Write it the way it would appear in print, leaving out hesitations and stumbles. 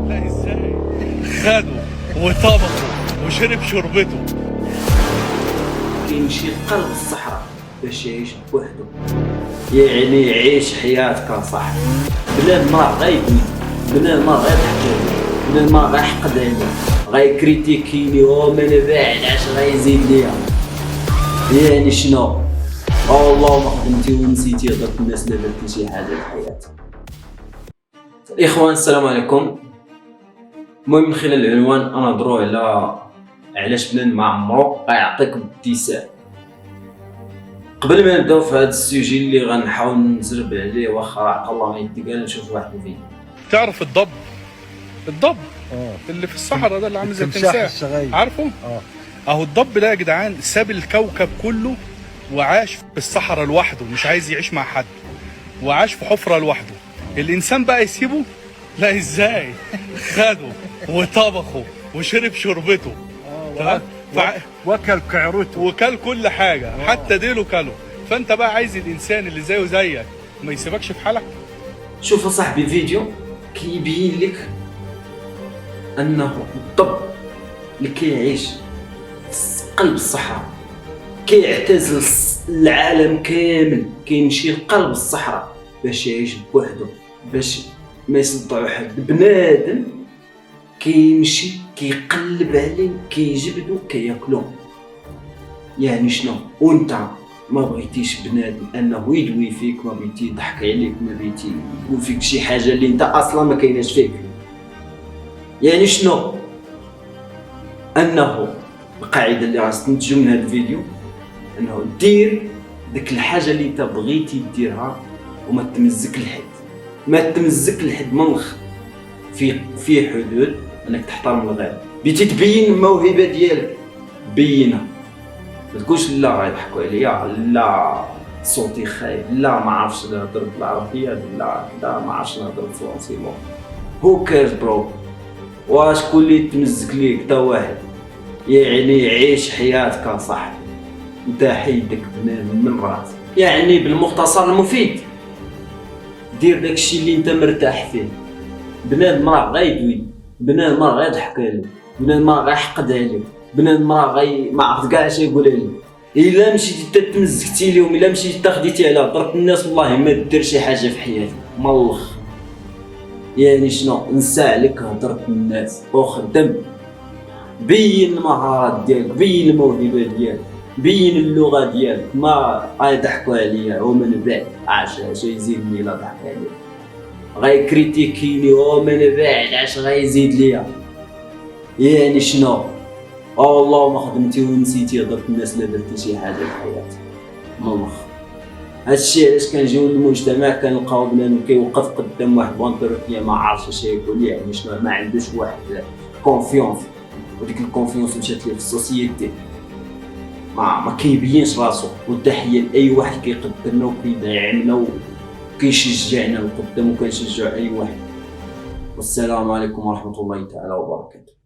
لا ازاي؟ خده وطبخه وشرب شربته. كيمشي لقلب الصحراء باش يعيش بوحدو، يعني يعيش حياتك صح بلا ما غيبني، بلا ما غيضحك عليا، بلا ما غيحقد عليا، غيكريتيكيني وما نباع علاش غيزيد ليا. يعني شنو؟ والله ما خدمتي ونسيتي هضرت الناس لا درتي شي حاجه في حياتك. الاخوان السلام عليكم. المهم من خلال العنوان انا نهضروا على علاش بنادم ما عمرو غيعطيك ابتسام. قبل ما نبداو في هذا السوجي اللي غنحاول نزرب عليه واخا عقل الله ما يتقال، نشوف واحد الفيديو. تعرف الضب اللي في الصحراء ده اللي عامل زي التمساح، عارفه؟ اهو الضب ده يا جدعان ساب الكوكب كله وعاش في الصحراء لوحده، مش عايز يعيش مع حد وعاش في حفرة لوحده. الانسان بقى يسيبه؟ لا ازاي؟ خده وطبخه وشرب شربته، تمام؟ وكل كعروته وكل كل حاجة، حتى ديله كله. فانت بقى عايز الانسان اللي زيه زيك ما يسيبكش في حالك؟ شوف يا صاحبي فيديو كيبين لك انه الضب اللي كيعيش في قلب الصحراء كيعتزل العالم كامل، كيمشي لقلب الصحراء باش يعيش بوحدو، باش ما يصدعو حد. بنادم كيمشي كيقلب عليه، كيجبدو، كياكلو. يعني شنو؟ وانت ما بغيتيش بنادم انه يدوي فيك، ما بغيتي يضحك عليك، ما بغيتي يقول فيك شي حاجه اللي انت اصلا ما كايناش فيك. يعني شنو؟ انه القاعده اللي غنستنتجو من هذا الفيديو انه دير ديك الحاجه اللي انت بغيتي ديرها وما تمزك لحد، ما تمزك لحد من الاخر، في حدود انك تحترم الغير. بغيتي تبين الموهبه ديالك بينها، ما تقولش لا غيضحكوا عليا، لا صوتي خايب، لا ما عرفتش نهضر بالعربيه، لا ما عرفتش نهضر بالفرنسي. هو كيرز برو، واش كل تمزك ليك تا واحد؟ يعني عيش حياتك صح، انت حيدك بنادم من راسك. يعني بالمختصر المفيد دير داكشي اللي انت مرتاح فيه. بنادم راه غيدوي، بنادم راه غيضحك عليك، بنادم راه غيحقد عليك، بنادم راه ما عرفت كاع اش يقول عليك. الا مشيتي تمزكتي ليهم، الا مشيتي تاخديتي على هضره الناس، والله ما دير شي حاجه في حياتك من الاخر. يعني شنو؟ نسى عليك هضره الناس وخدم، بين المهارات ديالك، بين الموهبه ديالك، بين اللغه ديالك. ما غيضحكوا عليا وما نباع علاش يزيدني لا ضحك عليا، غيكريتيكيني وما نباع علاش غيزيد ليا. يعني شنو؟ والله ما خدمتي ونسيتي هضرت الناس لا درتي شي حاجه في حياتك من الاخر. هادشي علاش كنجيو للمجتمع كنلقاو بنادم كيوقف قدام واحد بانتروبيا ما عارفش اش يقول، يعني شنو؟ ما عندوش واحد كونفيونس، وديك الكونفيونس مشات ليه في السوسيتي، ما كيبينش راسو. والتحيه لاي واحد كيقدرنا وكيدعمنا وكيشجعنا لقدام، وكنشجعوا اي واحد. والسلام عليكم ورحمه الله تعالى وبركاته.